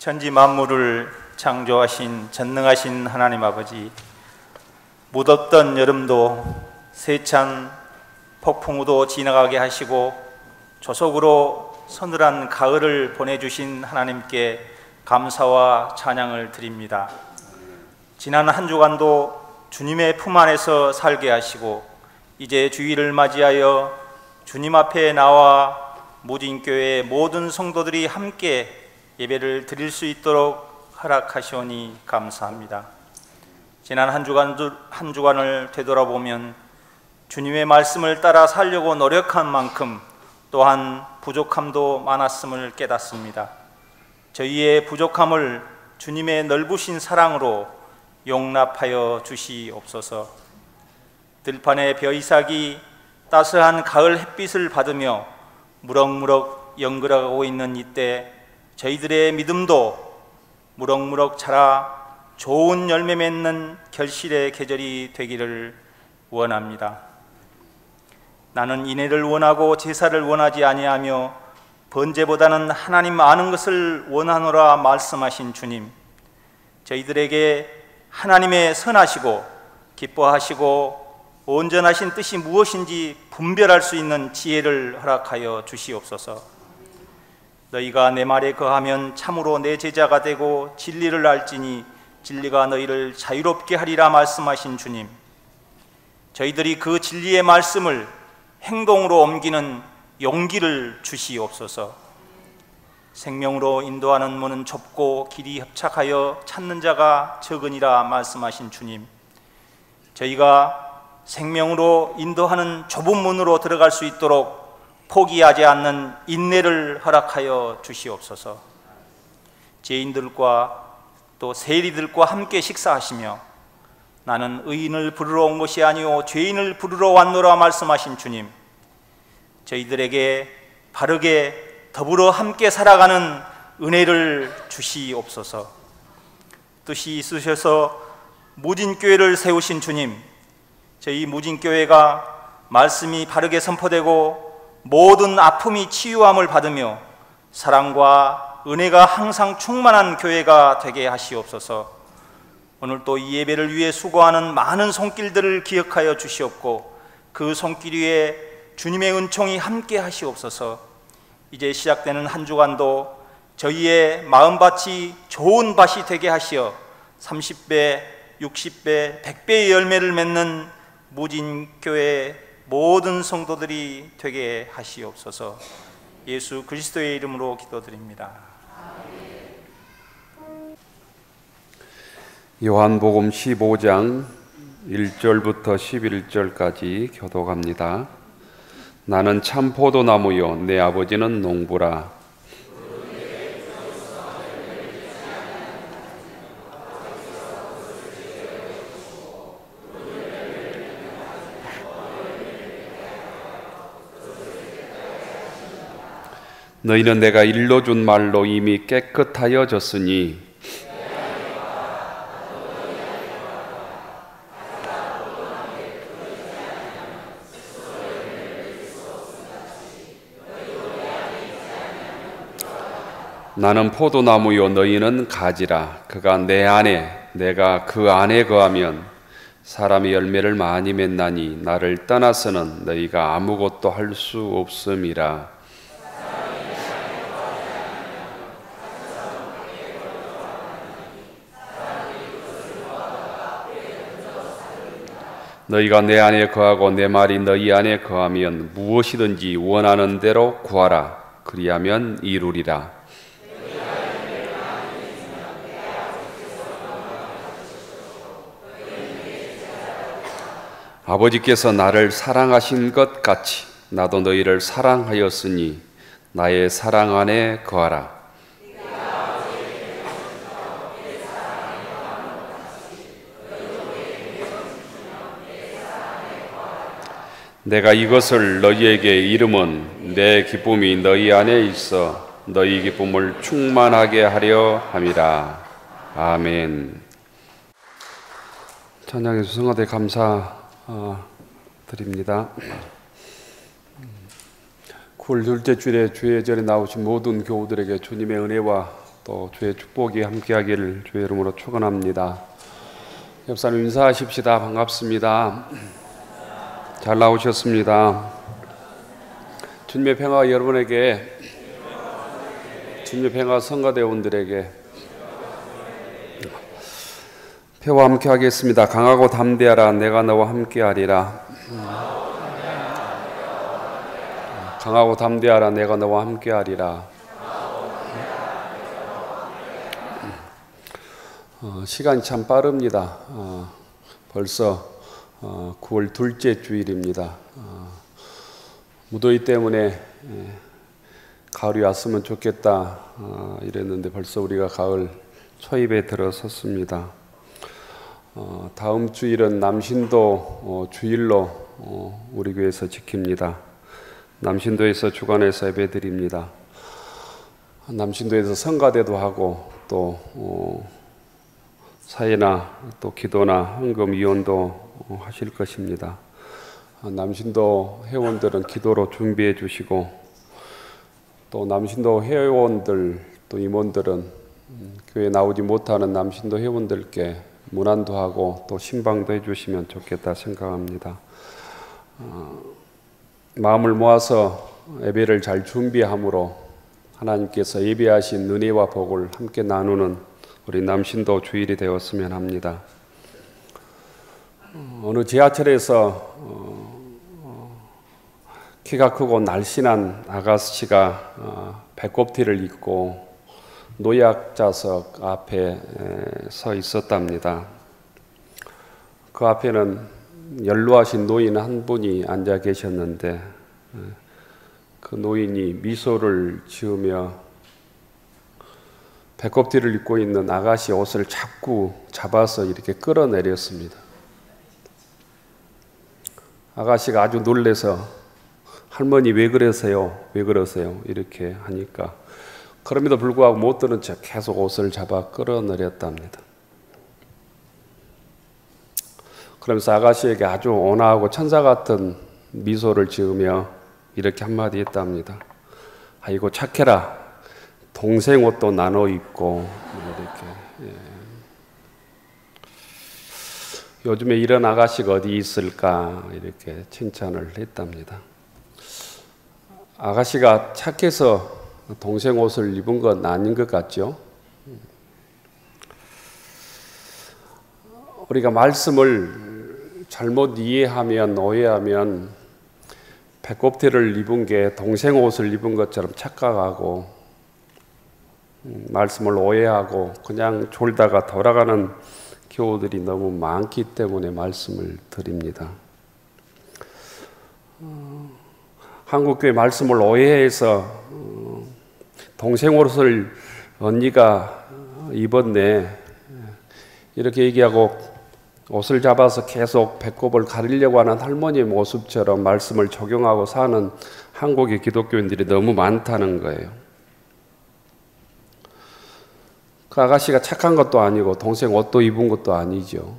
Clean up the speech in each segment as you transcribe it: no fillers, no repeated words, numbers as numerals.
천지 만물을 창조하신 전능하신 하나님 아버지, 무덥던 여름도 세찬 폭풍우도 지나가게 하시고 조속으로 서늘한 가을을 보내주신 하나님께 감사와 찬양을 드립니다. 지난 한 주간도 주님의 품 안에서 살게 하시고 이제 주일을 맞이하여 주님 앞에 나와 무진교회 모든 성도들이 함께 예배를 드릴 수 있도록 허락하시오니 감사합니다. 지난 한 주간을 되돌아보면 주님의 말씀을 따라 살려고 노력한 만큼 또한 부족함도 많았음을 깨닫습니다. 저희의 부족함을 주님의 넓으신 사랑으로 용납하여 주시옵소서. 들판의 벼이삭이 따스한 가을 햇빛을 받으며 무럭무럭 연그러가고 있는 이때 저희들의 믿음도 무럭무럭 자라 좋은 열매 맺는 결실의 계절이 되기를 원합니다. 나는 인애를 원하고 제사를 원하지 아니하며 번제보다는 하나님 아는 것을 원하노라 말씀하신 주님, 저희들에게 하나님의 선하시고 기뻐하시고 온전하신 뜻이 무엇인지 분별할 수 있는 지혜를 허락하여 주시옵소서. 너희가 내 말에 거하면 참으로 내 제자가 되고 진리를 알지니 진리가 너희를 자유롭게 하리라 말씀하신 주님, 저희들이 그 진리의 말씀을 행동으로 옮기는 용기를 주시옵소서. 생명으로 인도하는 문은 좁고 길이 협착하여 찾는 자가 적으니라 말씀하신 주님, 저희가 생명으로 인도하는 좁은 문으로 들어갈 수 있도록 포기하지 않는 인내를 허락하여 주시옵소서. 죄인들과 또 세리들과 함께 식사하시며 나는 의인을 부르러 온 것이 아니오 죄인을 부르러 왔노라 말씀하신 주님, 저희들에게 바르게 더불어 함께 살아가는 은혜를 주시옵소서. 뜻이 있으셔서 무진교회를 세우신 주님, 저희 무진교회가 말씀이 바르게 선포되고 모든 아픔이 치유함을 받으며 사랑과 은혜가 항상 충만한 교회가 되게 하시옵소서. 오늘 또 이 예배를 위해 수고하는 많은 손길들을 기억하여 주시옵고 그 손길 위에 주님의 은총이 함께 하시옵소서. 이제 시작되는 한 주간도 저희의 마음밭이 좋은 밭이 되게 하시어 30배, 60배, 100배의 열매를 맺는 무진교회 모든 성도들이 되게 하시옵소서. 예수 그리스도의 이름으로 기도드립니다. 요한복음 15장 1절부터 11절까지 교독합니다. 나는 참 포도나무요 내 아버지는 농부라. 너희는 내가 일러준 말로 이미 깨끗하여졌으니 나는 포도나무요 너희는 가지라. 그가 내 안에 내가 그 안에 거하면 사람이 열매를 많이 맺나니 나를 떠나서는 너희가 아무것도 할 수 없음이라. 너희가 내 안에 거하고 내 말이 너희 안에 거하면 무엇이든지 원하는 대로 구하라. 그리하면 이루리라. 아버지께서 나를 사랑하신 것 같이 나도 너희를 사랑하였으니 나의 사랑 안에 거하라. 내가 이것을 너희에게 이름은 내 기쁨이 너희 안에 있어 너희 기쁨을 충만하게 하려 함이라. 아멘. 찬양해 주셔서 성화대 감사 드립니다. 9월 둘째 주일에 주의 절에 나오신 모든 교우들에게 주님의 은혜와 또 주의 축복이 함께하기를 주의 이름으로 축원합니다. 옆사님 인사하십시다. 반갑습니다. 잘 나오셨습니다. 주님의 평화가 여러분에게, 주님의 평화가 성가대원들에게 표와 함께 하겠습니다. 강하고 담대하라. 내가 너와 함께하리라. 강하고 담대하라. 내가 너와 함께하리라. 시간이 참 빠릅니다. 벌써 9월 둘째 주일입니다. 무더위 때문에 가을이 왔으면 좋겠다 이랬는데 벌써 우리가 가을 초입에 들어섰습니다. 다음 주일은 남신도 주일로 우리 교회에서 지킵니다. 남신도에서 주간에서 예배드립니다. 남신도에서 성가대도 하고 또 사회나 또 기도나 헌금 이혼도 하실 것입니다. 남신도 회원들은 기도로 준비해 주시고 또 남신도 회원들 또 임원들은 교회에 나오지 못하는 남신도 회원들께 문안도 하고 또 신방도 해주시면 좋겠다 생각합니다. 마음을 모아서 예배를 잘 준비함으로 하나님께서 예배하신 은혜와 복을 함께 나누는 우리 남신도 주일이 되었으면 합니다. 어느 지하철에서 키가 크고 날씬한 아가씨가 배꼽티를 입고 노약자석 앞에 서 있었답니다. 그 앞에는 연로하신 노인 한 분이 앉아 계셨는데 그 노인이 미소를 지으며 배꼽티를 입고 있는 아가씨 옷을 자꾸 잡아서 이렇게 끌어내렸습니다. 아가씨가 아주 놀라서 할머니 왜 그러세요? 왜 그러세요? 이렇게 하니까 그럼에도 불구하고 못 들은 척 계속 옷을 잡아 끌어내렸답니다. 그러면서 아가씨에게 아주 온화하고 천사 같은 미소를 지으며 이렇게 한마디 했답니다. 아이고 착해라. 동생 옷도 나눠 입고 이렇게. 요즘에 이런 아가씨가 어디 있을까 이렇게 칭찬을 했답니다. 아가씨가 착해서 동생 옷을 입은 건 아닌 것 같죠? 우리가 말씀을 잘못 이해하면 오해하면 배꼽티를 입은 게 동생 옷을 입은 것처럼 착각하고 말씀을 오해하고 그냥 졸다가 돌아가는 교우들이 너무 많기 때문에 말씀을 드립니다. 한국교회 말씀을 오해해서 동생 옷을 언니가 입었네 이렇게 얘기하고 옷을 잡아서 계속 배꼽을 가리려고 하는 할머니의 모습처럼 말씀을 적용하고 사는 한국의 기독교인들이 너무 많다는 거예요. 그 아가씨가 착한 것도 아니고 동생 옷도 입은 것도 아니죠.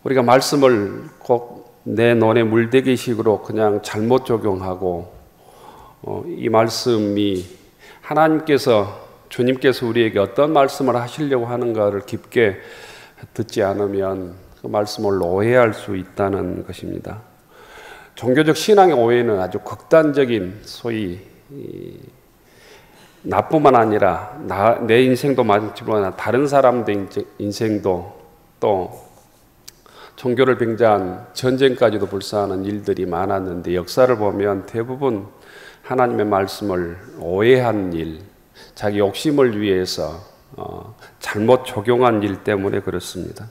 우리가 말씀을 꼭 내 논에 물대기식으로 그냥 잘못 적용하고 이 말씀이 하나님께서 주님께서 우리에게 어떤 말씀을 하시려고 하는가를 깊게 듣지 않으면 그 말씀을 오해할 수 있다는 것입니다. 종교적 신앙의 오해는 아주 극단적인 소위 나뿐만 아니라 내 인생도 많지만 다른 사람들 인생도 또 종교를 빙자한 전쟁까지도 불사하는 일들이 많았는데 역사를 보면 대부분 하나님의 말씀을 오해한 일, 자기 욕심을 위해서 잘못 적용한 일 때문에 그렇습니다.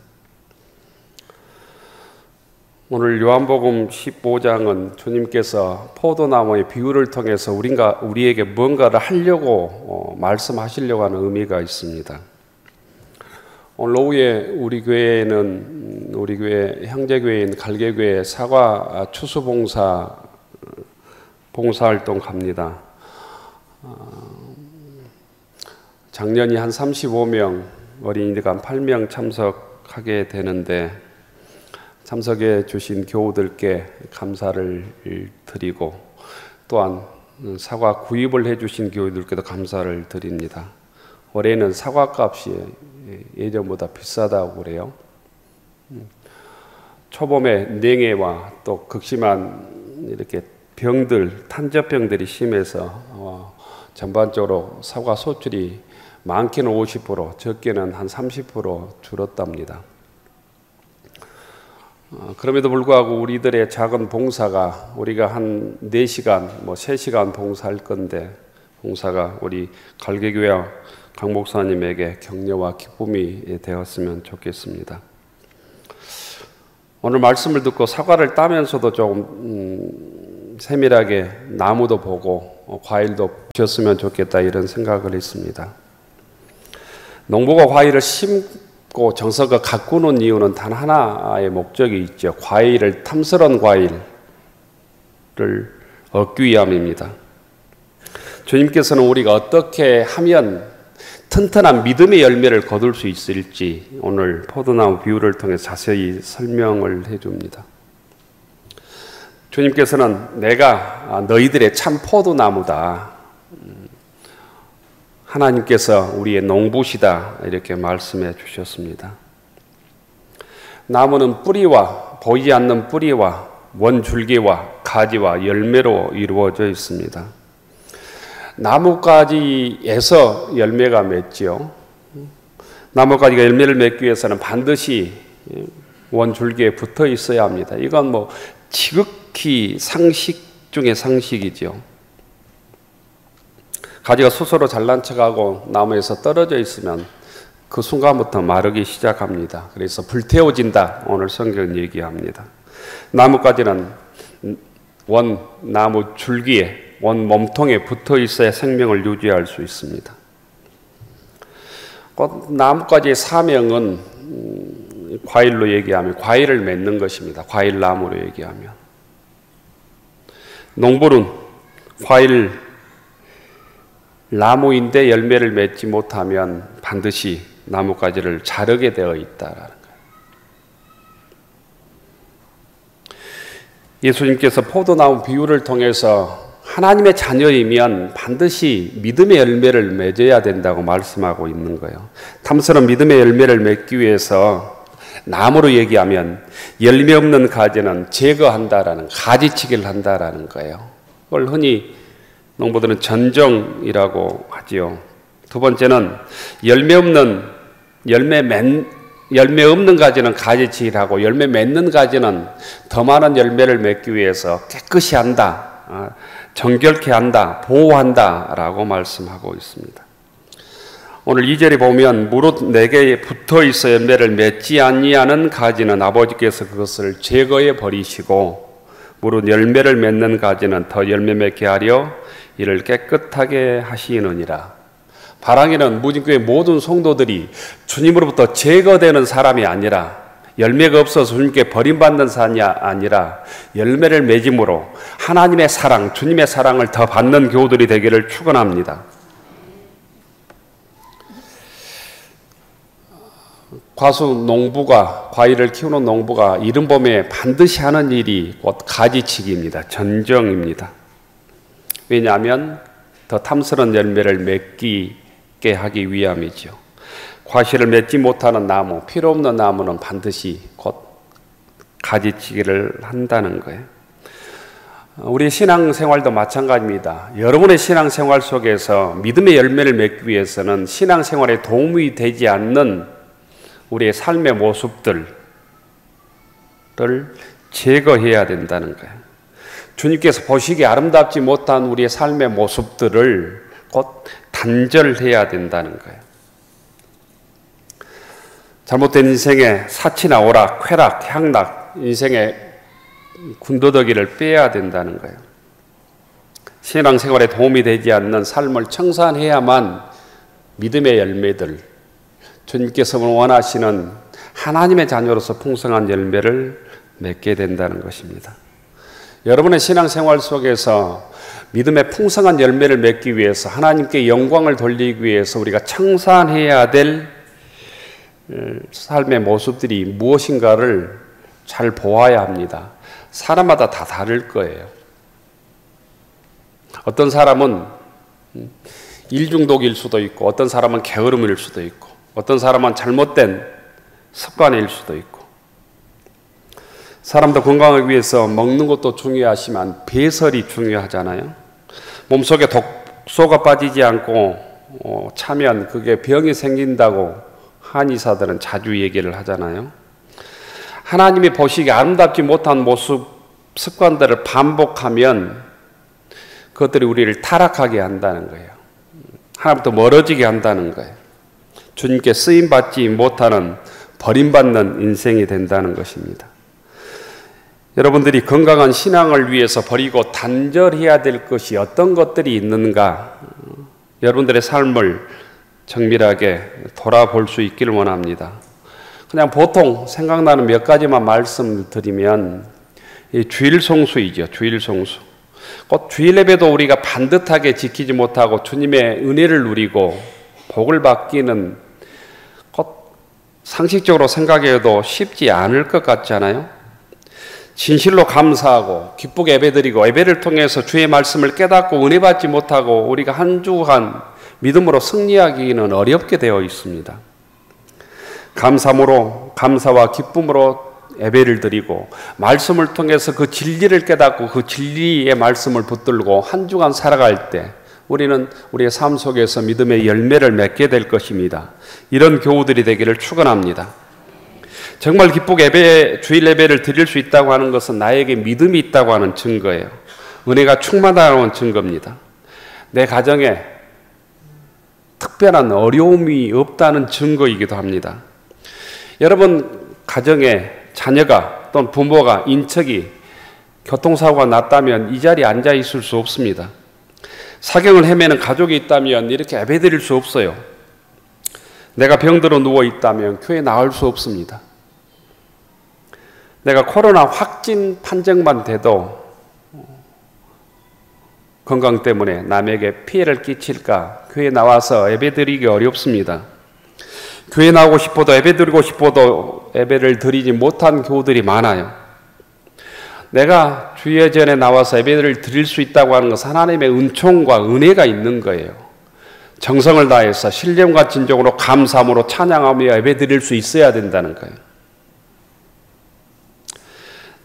오늘 요한복음 15장은 주님께서 포도나무의 비유를 통해서 우리에게 뭔가를 하려고 말씀하시려고 하는 의미가 있습니다. 오늘 오후에 우리 교회 형제교회인 갈개교회 사과 추수봉사 봉사활동 갑니다. 작년이 한 35명, 어린이가 한 8명 참석하게 되는데 참석해 주신 교우들께 감사를 드리고 또한 사과 구입을 해주신 교회들께도 감사를 드립니다. 올해는 사과값이 예전보다 비싸다고 그래요. 초봄에 냉해와 또 극심한 이렇게 병들, 탄저병들이 심해서 전반적으로 사과 소출이 많게는 50%, 적게는 한 30% 줄었답니다. 그럼에도 불구하고 우리들의 작은 봉사가 우리가 한 4시간, 3시간 봉사할 건데 봉사가 우리 갈개교회 강 목사님에게 격려와 기쁨이 되었으면 좋겠습니다. 오늘 말씀을 듣고 사과를 따면서도 좀 세밀하게 나무도 보고 과일도 보셨으면 좋겠다 이런 생각을 했습니다. 농부가 과일을 심고 정성껏 가꾸는 이유는 단 하나의 목적이 있죠. 과일을 탐스러운 과일을 얻기 위함입니다. 주님께서는 우리가 어떻게 하면 튼튼한 믿음의 열매를 거둘 수 있을지 오늘 포도나무 비유를 통해 자세히 설명을 해줍니다. 주님께서는 내가 너희들의 참 포도나무다. 하나님께서 우리의 농부시다 이렇게 말씀해 주셨습니다. 나무는 뿌리와 보이지 않는 뿌리와 원줄기와 가지와 열매로 이루어져 있습니다. 나뭇가지에서 열매가 맺지요. 나뭇가지가 열매를 맺기 위해서는 반드시 원줄기에 붙어 있어야 합니다. 이건 지극히 상식 중의 상식이죠. 가지가 스스로 잘난 척하고 나무에서 떨어져 있으면 그 순간부터 마르기 시작합니다. 그래서 불태워진다. 오늘 성경은 얘기합니다. 나뭇가지는 원 나무 줄기에 원 몸통에 붙어 있어야 생명을 유지할 수 있습니다. 나뭇가지의 사명은 과일로 얘기하면 과일을 맺는 것입니다. 과일나무로 얘기하면 농부는 과일 나무인데 열매를 맺지 못하면 반드시 나뭇가지를 자르게 되어 있다라는 거예요. 예수님께서 포도나무 비유를 통해서 하나님의 자녀이면 반드시 믿음의 열매를 맺어야 된다고 말씀하고 있는 거예요. 탐스러운 믿음의 열매를 맺기 위해서 나무로 얘기하면 열매 없는 가지는 제거한다라는 가지치기를 한다라는 거예요. 그걸 흔히 농부들은 전정이라고 하지요. 두 번째는 열매 없는 가지는 가지치기를 하고 열매 맺는 가지는 더 많은 열매를 맺기 위해서 깨끗이 한다, 정결케 한다, 보호한다 라고 말씀하고 있습니다. 오늘 2절에 보면 무릇 내게 붙어 있어 열매를 맺지 아니하는 가지는 아버지께서 그것을 제거해 버리시고 무릇 열매를 맺는 가지는 더 열매 맺게 하려 이를 깨끗하게 하시느니라. 바랑에는 무진교회 모든 성도들이 주님으로부터 제거되는 사람이 아니라 열매가 없어서 주님께 버림받는 사람이 아니라 열매를 맺음으로 하나님의 사랑, 주님의 사랑을 더 받는 교우들이 되기를 축원합니다. 과일을 키우는 농부가 이른 봄에 반드시 하는 일이 곧 가지치기입니다. 전정입니다. 왜냐하면 더 탐스러운 열매를 맺게 하기 위함이죠. 과실을 맺지 못하는 나무, 필요 없는 나무는 반드시 곧 가지치기를 한다는 거예요. 우리 신앙생활도 마찬가지입니다. 여러분의 신앙생활 속에서 믿음의 열매를 맺기 위해서는 신앙생활에 도움이 되지 않는 우리의 삶의 모습들을 제거해야 된다는 거예요. 주님께서 보시기에 아름답지 못한 우리의 삶의 모습들을 곧 단절해야 된다는 거예요. 잘못된 인생의 사치나 오락, 쾌락, 향락, 인생의 군더더기를 빼야 된다는 거예요. 신앙생활에 도움이 되지 않는 삶을 청산해야만 믿음의 열매들, 주님께서 원하시는 하나님의 자녀로서 풍성한 열매를 맺게 된다는 것입니다. 여러분의 신앙생활 속에서 믿음의 풍성한 열매를 맺기 위해서 하나님께 영광을 돌리기 위해서 우리가 청산해야 될 삶의 모습들이 무엇인가를 잘 보아야 합니다. 사람마다 다 다를 거예요. 어떤 사람은 일중독일 수도 있고, 어떤 사람은 게으름일 수도 있고, 어떤 사람은 잘못된 습관일 수도 있고. 사람도 건강하기 위해서 먹는 것도 중요하지만 배설이 중요하잖아요. 몸속에 독소가 빠지지 않고 차면 그게 병이 생긴다고 한의사들은 자주 얘기를 하잖아요. 하나님이 보시기에 아름답지 못한 모습, 습관들을 반복하면 그것들이 우리를 타락하게 한다는 거예요. 하나님부터 멀어지게 한다는 거예요. 주님께 쓰임받지 못하는 버림받는 인생이 된다는 것입니다. 여러분들이 건강한 신앙을 위해서 버리고 단절해야 될 것이 어떤 것들이 있는가, 여러분들의 삶을 정밀하게 돌아볼 수 있기를 원합니다. 그냥 보통 생각나는 몇 가지만 말씀을 드리면, 이 주일 성수이죠. 주일 성수. 곧 주일 예배도 우리가 반듯하게 지키지 못하고 주님의 은혜를 누리고 복을 받기는 곧 상식적으로 생각해도 쉽지 않을 것 같잖아요. 진실로 감사하고 기쁘게 예배드리고 예배를 통해서 주의 말씀을 깨닫고 은혜 받지 못하고 우리가 한 주간 믿음으로 승리하기는 어렵게 되어 있습니다. 감사와 기쁨으로 예배를 드리고 말씀을 통해서 그 진리를 깨닫고 그 진리의 말씀을 붙들고 한 주간 살아갈 때 우리는 우리의 삶 속에서 믿음의 열매를 맺게 될 것입니다. 이런 교우들이 되기를 축원합니다. 정말 기쁘게 주일 예배를 드릴 수 있다고 하는 것은 나에게 믿음이 있다고 하는 증거예요. 은혜가 충만하다는 증거입니다. 내 가정에 특별한 어려움이 없다는 증거이기도 합니다. 여러분 가정에 자녀가 또는 부모가 인척이 교통사고가 났다면 이 자리에 앉아 있을 수 없습니다. 사경을 헤매는 가족이 있다면 이렇게 예배드릴 수 없어요. 내가 병들어 누워 있다면 교회에 나올 수 없습니다. 내가 코로나 확진 판정만 돼도 건강 때문에 남에게 피해를 끼칠까 교회에 나와서 예배드리기 어렵습니다. 교회 나오고 싶어도 예배드리고 싶어도 예배를 드리지 못한 교우들이 많아요. 내가 주예전에 나와서 예배를 드릴 수 있다고 하는 것은 하나님의 은총과 은혜가 있는 거예요. 정성을 다해서 신령과 진정으로 감사함으로 찬양하며 예배드릴 수 있어야 된다는 거예요.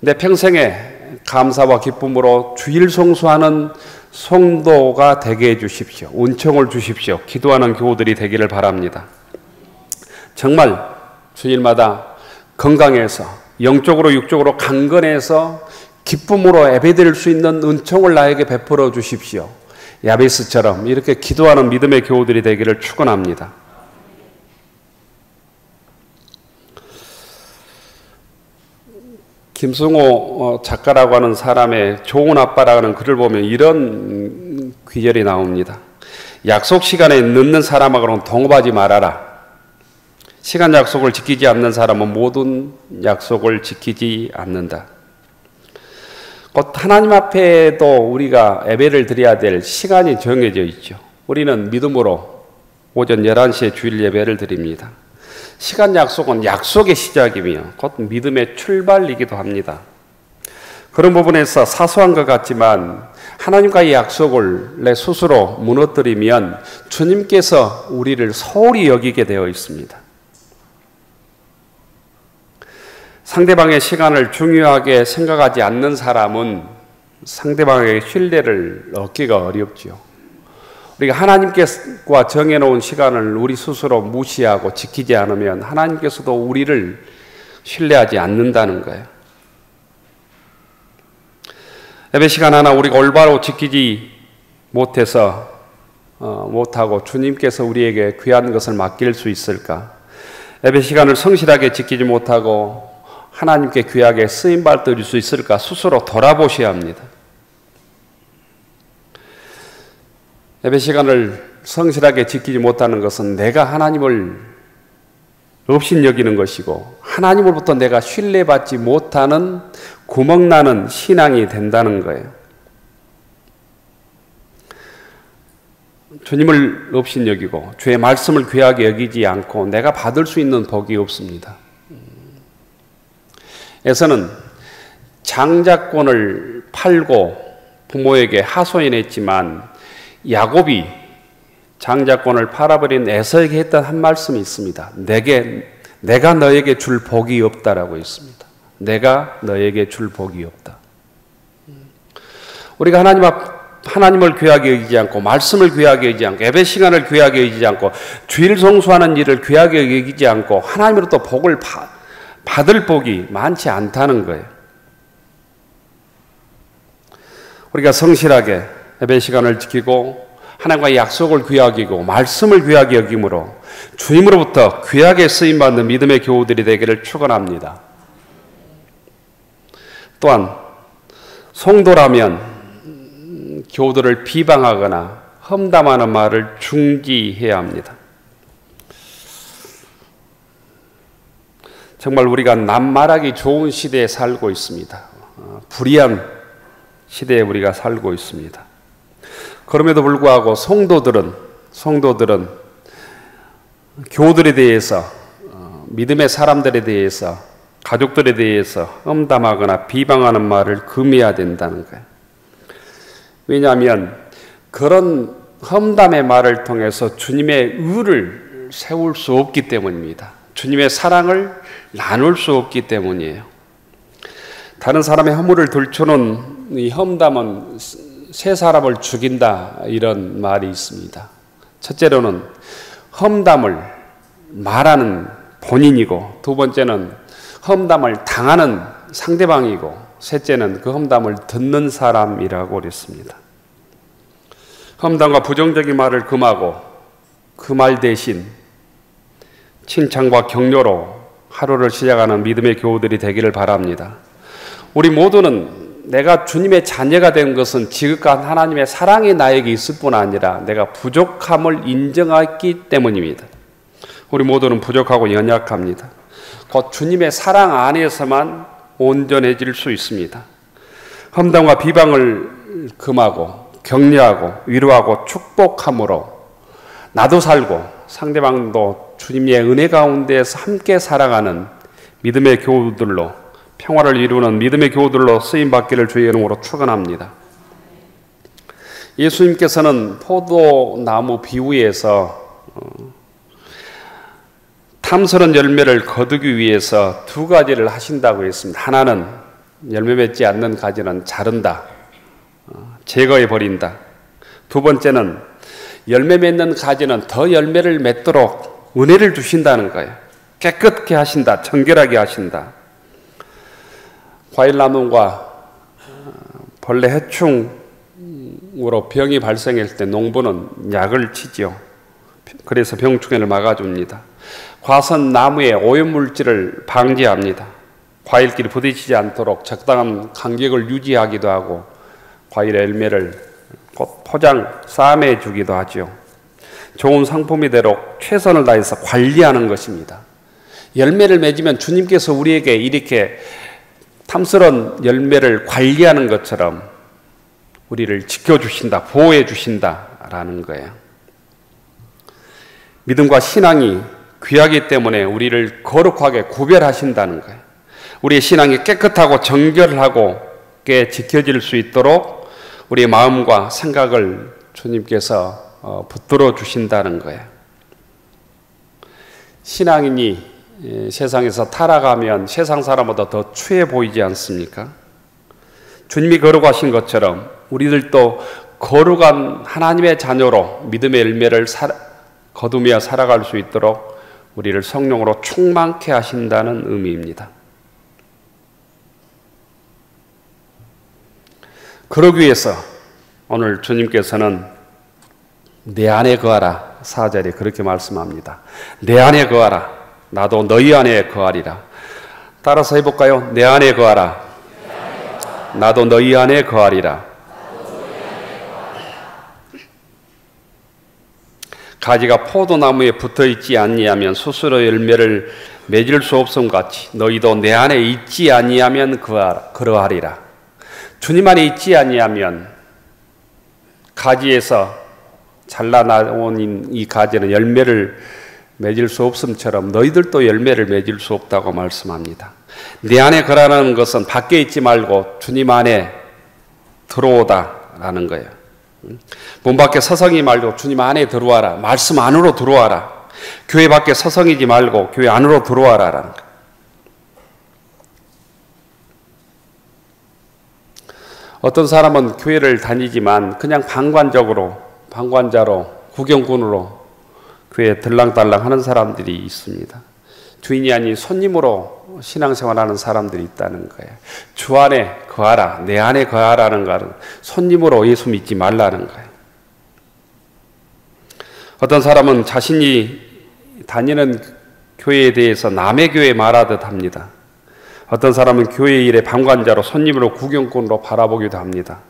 내 평생에 감사와 기쁨으로 주일 성수하는 성도가 되게 해주십시오. 은총을 주십시오. 기도하는 교우들이 되기를 바랍니다. 정말 주일마다 건강해서 영적으로 육적으로 강건해서 기쁨으로 예배드릴 수 있는 은총을 나에게 베풀어 주십시오. 야베스처럼 이렇게 기도하는 믿음의 교우들이 되기를 축원합니다. 김승호 작가라고 하는 사람의 좋은 아빠라는 글을 보면 이런 귀절이 나옵니다. 약속 시간에 늦는 사람하고는 동업하지 말아라. 시간 약속을 지키지 않는 사람은 모든 약속을 지키지 않는다. 곧 하나님 앞에도 우리가 예배를 드려야 될 시간이 정해져 있죠. 우리는 믿음으로 오전 11시에 주일 예배를 드립니다. 시간 약속은 약속의 시작이며 곧 믿음의 출발이기도 합니다. 그런 부분에서 사소한 것 같지만 하나님과의 약속을 내 스스로 무너뜨리면 주님께서 우리를 소홀히 여기게 되어 있습니다. 상대방의 시간을 중요하게 생각하지 않는 사람은 상대방의 신뢰를 얻기가 어렵지요. 우리가 하나님께서 정해놓은 시간을 우리 스스로 무시하고 지키지 않으면 하나님께서도 우리를 신뢰하지 않는다는 거예요. 예배 시간 하나 우리가 올바로 지키지 못하고 주님께서 우리에게 귀한 것을 맡길 수 있을까? 예배 시간을 성실하게 지키지 못하고 하나님께 귀하게 쓰임받을 수 있을까? 스스로 돌아보셔야 합니다. 예배 시간을 성실하게 지키지 못하는 것은 내가 하나님을 업신여기는 것이고 하나님으로부터 내가 신뢰받지 못하는 구멍나는 신앙이 된다는 거예요. 주님을 업신여기고 주의 말씀을 귀하게 여기지 않고 내가 받을 수 있는 복이 없습니다. 에서는 장자권을 팔고 부모에게 하소연했지만 야곱이 장자권을 팔아버린 에서에게 했던 한 말씀이 있습니다. 내가 너에게 줄 복이 없다라고 했습니다. 내가 너에게 줄 복이 없다. 우리가 하나님을 귀하게 여기지 않고, 말씀을 귀하게 여기지 않고, 예배 시간을 귀하게 여기지 않고, 주일 성수하는 일을 귀하게 여기지 않고 하나님으로부터 복을 받을 복이 많지 않다는 거예요. 우리가 성실하게 예배 시간을 지키고 하나님과의 약속을 귀하게 여기고 말씀을 귀하게 여김으로 주님으로부터 귀하게 쓰임받는 믿음의 교우들이 되기를 축원합니다. 또한 성도라면 교우들을 비방하거나 험담하는 말을 중지해야 합니다. 정말 우리가 남말하기 좋은 시대에 살고 있습니다. 불의한 시대에 우리가 살고 있습니다. 그럼에도 불구하고 성도들은 교우들에 대해서, 믿음의 사람들에 대해서, 가족들에 대해서 험담하거나 비방하는 말을 금해야 된다는 거예요. 왜냐하면 그런 험담의 말을 통해서 주님의 의를 세울 수 없기 때문입니다. 주님의 사랑을 나눌 수 없기 때문이에요. 다른 사람의 허물을 들추는 이 험담은 세 사람을 죽인다, 이런 말이 있습니다. 첫째로는 험담을 말하는 본인이고, 두 번째는 험담을 당하는 상대방이고, 셋째는 그 험담을 듣는 사람이라고 그랬습니다. 험담과 부정적인 말을 금하고 그 말 대신 칭찬과 격려로 하루를 시작하는 믿음의 교우들이 되기를 바랍니다. 우리 모두는 내가 주님의 자녀가 된 것은 지극한 하나님의 사랑이 나에게 있을 뿐 아니라 내가 부족함을 인정했기 때문입니다. 우리 모두는 부족하고 연약합니다. 곧 주님의 사랑 안에서만 온전해질 수 있습니다. 험담과 비방을 금하고 격려하고 위로하고 축복함으로 나도 살고 상대방도 주님의 은혜 가운데에서 함께 살아가는 믿음의 교우들로, 평화를 이루는 믿음의 교우들로 쓰임받기를 주의 이름으로 축원합니다. 예수님께서는 포도나무 비유에서 탐스런 열매를 거두기 위해서 두 가지를 하신다고 했습니다. 하나는 열매 맺지 않는 가지는 자른다, 제거해 버린다. 두 번째는 열매 맺는 가지는 더 열매를 맺도록 은혜를 주신다는 거예요. 깨끗게 하신다, 정결하게 하신다. 과일나무가 벌레 해충으로 병이 발생할 때 농부는 약을 치죠. 그래서 병충해를 막아줍니다. 과선 나무의 오염물질을 방지합니다. 과일끼리 부딪히지 않도록 적당한 간격을 유지하기도 하고 과일의 열매를 포장, 싸매 주기도 하죠. 좋은 상품이 되도록 최선을 다해서 관리하는 것입니다. 열매를 맺으면 주님께서 우리에게 이렇게 탐스러운 열매를 관리하는 것처럼 우리를 지켜주신다, 보호해 주신다라는 거예요. 믿음과 신앙이 귀하기 때문에 우리를 거룩하게 구별하신다는 거예요. 우리의 신앙이 깨끗하고 정결하고 지켜질 수 있도록 우리의 마음과 생각을 주님께서 붙들어 주신다는 거예요. 신앙인이 세상에서 타락하면 세상 사람보다 더 추해 보이지 않습니까? 주님이 거룩하신 것처럼 우리들도 거룩한 하나님의 자녀로 믿음의 열매를 거두며 살아갈 수 있도록 우리를 성령으로 충만케 하신다는 의미입니다. 그러기 위해서 오늘 주님께서는 내 안에 거하라, 4절에 그렇게 말씀합니다. 내 안에 거하라, 나도 너희 안에 거하리라. 따라서 해볼까요? 내 안에 거하라, 나도 너희 안에 거하리라. 가지가 포도나무에 붙어있지 아니하면 스스로 열매를 맺을 수 없음 같이 너희도 내 안에 있지 아니하면 그러하리라. 주님 안에 있지 아니하면 가지에서 잘라나온 이 가지는 열매를 맺을 수 없음처럼 너희들도 열매를 맺을 수 없다고 말씀합니다. 내 안에 거라는 것은 밖에 있지 말고 주님 안에 들어오다 들어와라라는 거예요. 문 밖에 서성이지 말고 주님 안에 들어와라. 말씀 안으로 들어와라. 교회 밖에 서성이지 말고 교회 안으로 들어와라라는 거예요. 어떤 사람은 교회를 다니지만 그냥 방관자로 구경꾼으로 교회에 들랑달랑 하는 사람들이 있습니다. 주인이 아닌 손님으로 신앙생활하는 사람들이 있다는 거예요. 주 안에 거하라, 내 안에 거하라는 것은 손님으로 예수 믿지 말라는 거예요. 어떤 사람은 자신이 다니는 교회에 대해서 남의 교회 말하듯 합니다. 어떤 사람은 교회 일의 방관자로 손님으로 구경꾼으로 바라보기도 합니다.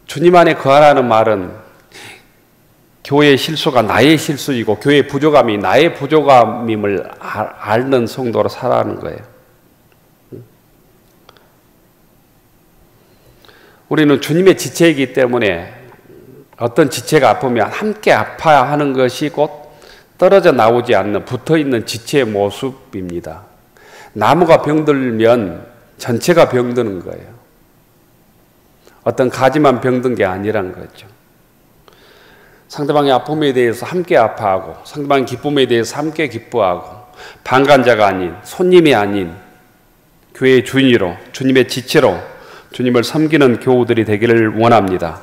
주님 안에 거하라는 말은 교회의 실수가 나의 실수이고 교회의 부족함이 나의 부족함임을 앓는 성도로 살아가는 거예요. 우리는 주님의 지체이기 때문에 어떤 지체가 아프면 함께 아파야 하는 것이 곧 떨어져 나오지 않는 붙어있는 지체의 모습입니다. 나무가 병들면 전체가 병드는 거예요. 어떤 가지만 병든 게 아니란 거죠. 상대방의 아픔에 대해서 함께 아파하고 상대방의 기쁨에 대해서 함께 기뻐하고 방관자가 아닌 손님이 아닌 교회의 주인으로 주님의 지체로 주님을 섬기는 교우들이 되기를 원합니다.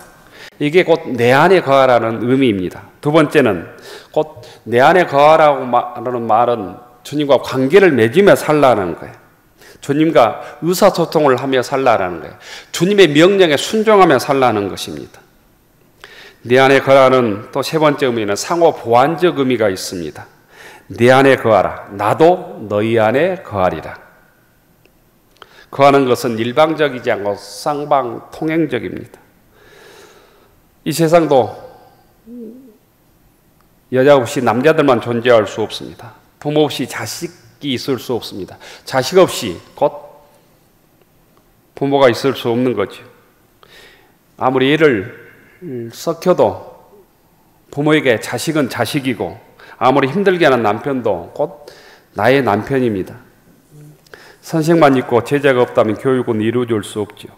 이게 곧 내 안에 거하라는 의미입니다. 두 번째는 곧 내 안에 거하라고 말하는 말은 주님과 관계를 맺으며 살라는 거예요. 주님과 의사소통을 하며 살라는 거예요. 주님의 명령에 순종하며 살라는 것입니다. 내 안에 거하라는 또 세 번째 의미는 상호 보완적 의미가 있습니다. 내 안에 거하라. 나도 너희 안에 거하리라. 거하는 것은 일방적이지 않고 쌍방통행적입니다. 이 세상도 여자 없이 남자들만 존재할 수 없습니다. 부모 없이 자식이 있을 수 없습니다. 자식 없이 곧 부모가 있을 수 없는 거죠. 아무리 애를 썩혀도 부모에게 자식은 자식이고 아무리 힘들게 하는 남편도 곧 나의 남편입니다. 선생만 있고 제자가 없다면 교육은 이루어질 수 없죠.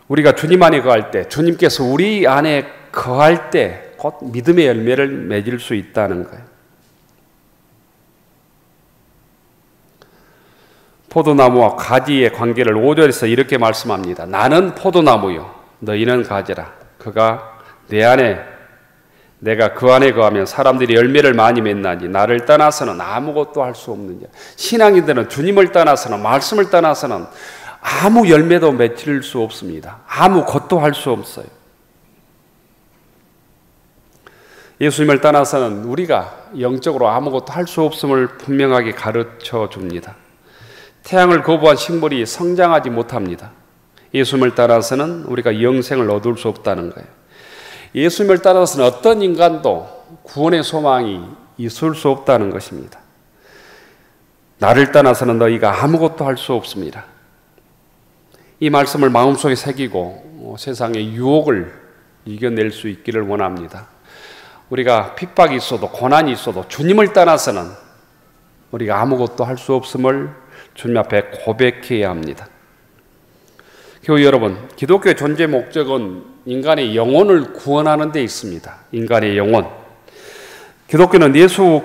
우리가 주님 안에 거할 때, 주님께서 우리 안에 거할 때 곧 믿음의 열매를 맺을 수 있다는 거예요. 포도나무와 가지의 관계를 5절에서 이렇게 말씀합니다. 나는 포도나무요 너희는 가지라. 그가 내 안에 내가 그 안에 거하면 사람들이 열매를 많이 맺나니 나를 떠나서는 아무것도 할 수 없느냐. 신앙인들은 주님을 떠나서는 말씀을 떠나서는 아무 열매도 맺을 수 없습니다. 아무것도 할 수 없어요. 예수님을 떠나서는 우리가 영적으로 아무것도 할 수 없음을 분명하게 가르쳐 줍니다. 태양을 거부한 식물이 성장하지 못합니다. 예수님을 따라서는 우리가 영생을 얻을 수 없다는 거예요. 예수님을 따라서는 어떤 인간도 구원의 소망이 있을 수 없다는 것입니다. 나를 떠나서는 너희가 아무것도 할 수 없습니다. 이 말씀을 마음속에 새기고 세상의 유혹을 이겨낼 수 있기를 원합니다. 우리가 핍박이 있어도 고난이 있어도 주님을 떠나서는 우리가 아무것도 할 수 없음을 주님 앞에 고백해야 합니다. 교회 여러분, 기독교의 존재 목적은 인간의 영혼을 구원하는 데 있습니다. 인간의 영혼. 기독교는 예수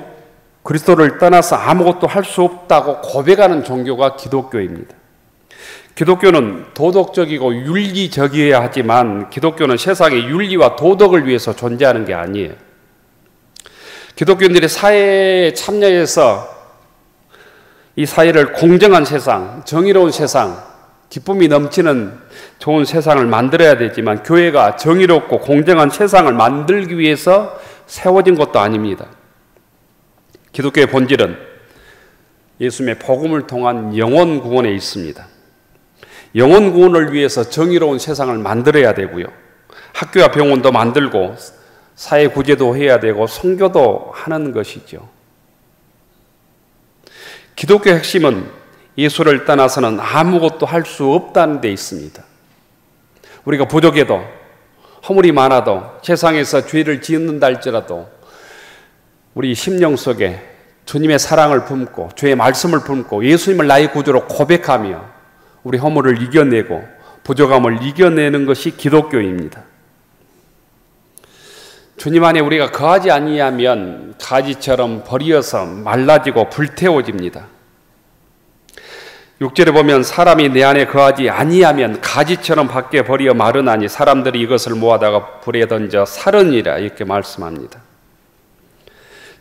그리스도를 떠나서 아무것도 할 수 없다고 고백하는 종교가 기독교입니다. 기독교는 도덕적이고 윤리적이어야 하지만 기독교는 세상의 윤리와 도덕을 위해서 존재하는 게 아니에요. 기독교인들이 사회에 참여해서 이 사회를 공정한 세상, 정의로운 세상, 기쁨이 넘치는 좋은 세상을 만들어야 되지만 교회가 정의롭고 공정한 세상을 만들기 위해서 세워진 것도 아닙니다. 기독교의 본질은 예수님의 복음을 통한 영혼 구원에 있습니다. 영혼 구원을 위해서 정의로운 세상을 만들어야 되고요. 학교와 병원도 만들고 사회 구제도 해야 되고 선교도 하는 것이죠. 기독교의 핵심은 예수를 떠나서는 아무것도 할 수 없다는 데 있습니다. 우리가 부족해도 허물이 많아도 세상에서 죄를 짓는다 할지라도 우리 심령 속에 주님의 사랑을 품고 주의 말씀을 품고 예수님을 나의 구주로 고백하며 우리 허물을 이겨내고 부족함을 이겨내는 것이 기독교입니다. 주님 안에 우리가 거하지 아니하면 가지처럼 버려서 말라지고 불태워집니다. 6절에 보면 사람이 내 안에 거하지 아니하면 가지처럼 밖에 버려 마르나니 사람들이 이것을 모아다가 불에 던져 살으니라 이렇게 말씀합니다.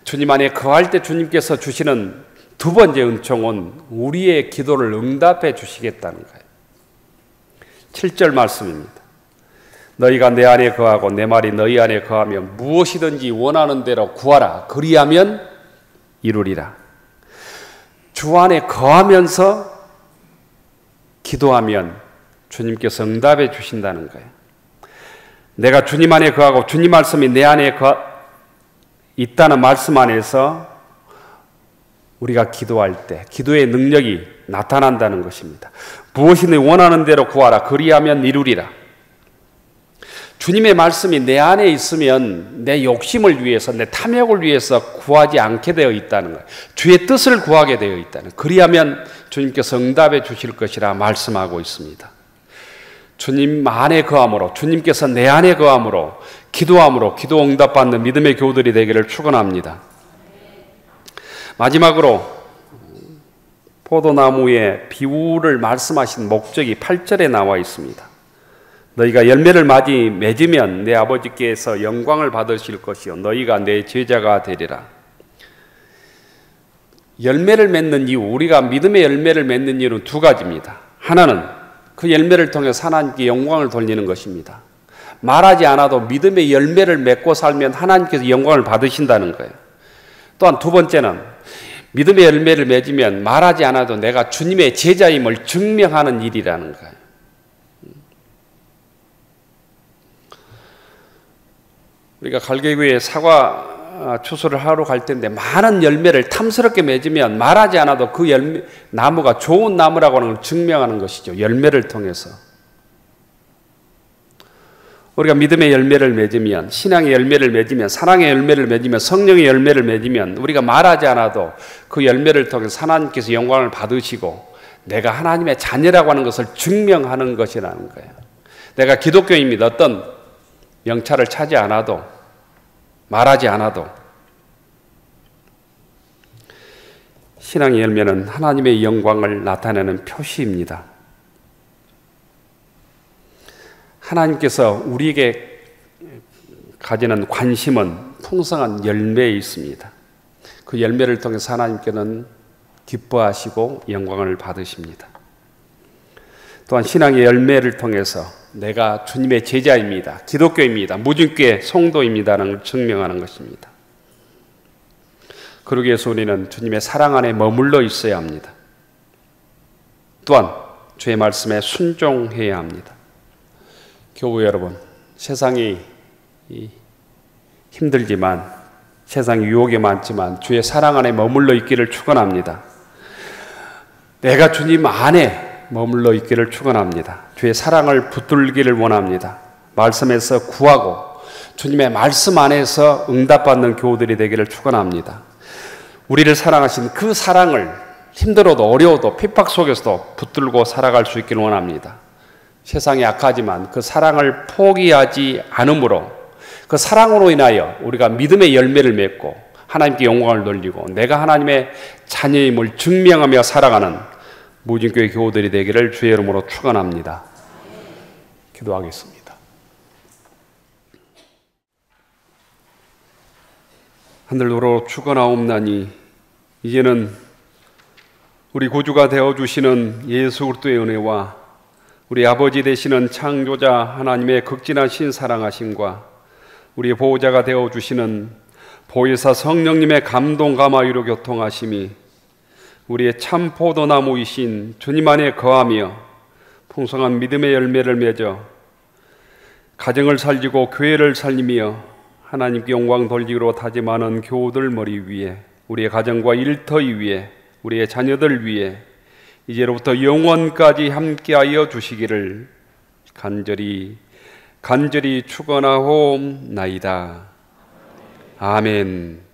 주님 안에 거할 때 주님께서 주시는 두 번째 은총은 우리의 기도를 응답해 주시겠다는 거예요. 7절 말씀입니다. 너희가 내 안에 거하고 내 말이 너희 안에 거하면 무엇이든지 원하는 대로 구하라. 그리하면 이루리라. 주 안에 거하면서 기도하면 주님께서 응답해 주신다는 거예요. 내가 주님 안에 거하고 주님 말씀이 내 안에 있다는 말씀 안에서 우리가 기도할 때 기도의 능력이 나타난다는 것입니다. 무엇이든 원하는 대로 구하라. 그리하면 이루리라. 주님의 말씀이 내 안에 있으면 내 욕심을 위해서, 내 탐욕을 위해서 구하지 않게 되어 있다는 거예요. 주의 뜻을 구하게 되어 있다는 거예요. 그리하면 주님께서 응답해 주실 것이라 말씀하고 있습니다. 주님 안에 거함으로, 주님께서 내 안에 거함으로, 기도함으로 기도 응답받는 믿음의 교우들이 되기를 축원합니다. 마지막으로 포도나무의 비유를 말씀하신 목적이 8절에 나와 있습니다. 너희가 열매를 많이 맺으면 내 아버지께서 영광을 받으실 것이요 너희가 내 제자가 되리라. 열매를 맺는 이유, 우리가 믿음의 열매를 맺는 이유는 두 가지입니다. 하나는 그 열매를 통해서 하나님께 영광을 돌리는 것입니다. 말하지 않아도 믿음의 열매를 맺고 살면 하나님께서 영광을 받으신다는 거예요. 또한 두 번째는 믿음의 열매를 맺으면 말하지 않아도 내가 주님의 제자임을 증명하는 일이라는 거예요. 우리가 갈개교에 사과 추수를 하러 갈 텐데 많은 열매를 탐스럽게 맺으면 말하지 않아도 그 열매, 나무가 좋은 나무라고 하는 걸 증명하는 것이죠. 열매를 통해서. 우리가 믿음의 열매를 맺으면, 신앙의 열매를 맺으면, 사랑의 열매를 맺으면, 성령의 열매를 맺으면 우리가 말하지 않아도 그 열매를 통해서 하나님께서 영광을 받으시고 내가 하나님의 자녀라고 하는 것을 증명하는 것이라는 거예요. 내가 기독교인입니다. 어떤 명찰을 차지 않아도, 말하지 않아도 신앙의 열매는 하나님의 영광을 나타내는 표시입니다. 하나님께서 우리에게 가지는 관심은 풍성한 열매에 있습니다. 그 열매를 통해서 하나님께는 기뻐하시고 영광을 받으십니다. 또한 신앙의 열매를 통해서 내가 주님의 제자입니다. 기독교입니다. 무증교의 성도입니다라는 걸 증명하는 것입니다. 그러기 위해서 우리는 주님의 사랑 안에 머물러 있어야 합니다. 또한 주의 말씀에 순종해야 합니다. 교우 여러분, 세상이 힘들지만, 세상이 유혹이 많지만 주의 사랑 안에 머물러 있기를 축원합니다. 내가 주님 안에 머물러 있기를 축원합니다. 주의 사랑을 붙들기를 원합니다. 말씀에서 구하고 주님의 말씀 안에서 응답받는 교우들이 되기를 축원합니다. 우리를 사랑하신 그 사랑을 힘들어도 어려워도 핍박 속에서도 붙들고 살아갈 수 있기를 원합니다. 세상이 악하지만 그 사랑을 포기하지 않으므로 그 사랑으로 인하여 우리가 믿음의 열매를 맺고 하나님께 영광을 돌리고 내가 하나님의 자녀임을 증명하며 살아가는 무진교회 교우들이 되기를 주의 이름으로 축원합니다. 기도하겠습니다. 하늘로로 축원하옵나니 이제는 우리 구주가 되어주시는 예수 그리스도의 은혜와 우리 아버지 되시는 창조자 하나님의 극진하신 사랑하심과 우리의 보호자가 되어주시는 보혜사 성령님의 감동 감화유로 교통하심이 우리의 참 포도나무이신 주님 안에 거하며 풍성한 믿음의 열매를 맺어 가정을 살리고 교회를 살리며 하나님께 영광 돌리기로 다짐하는 교우들 머리 위에 우리의 가정과 일터위 위에 우리의 자녀들 위에 이제로부터 영원까지 함께하여 주시기를 간절히 축원하옵나이다. 아멘.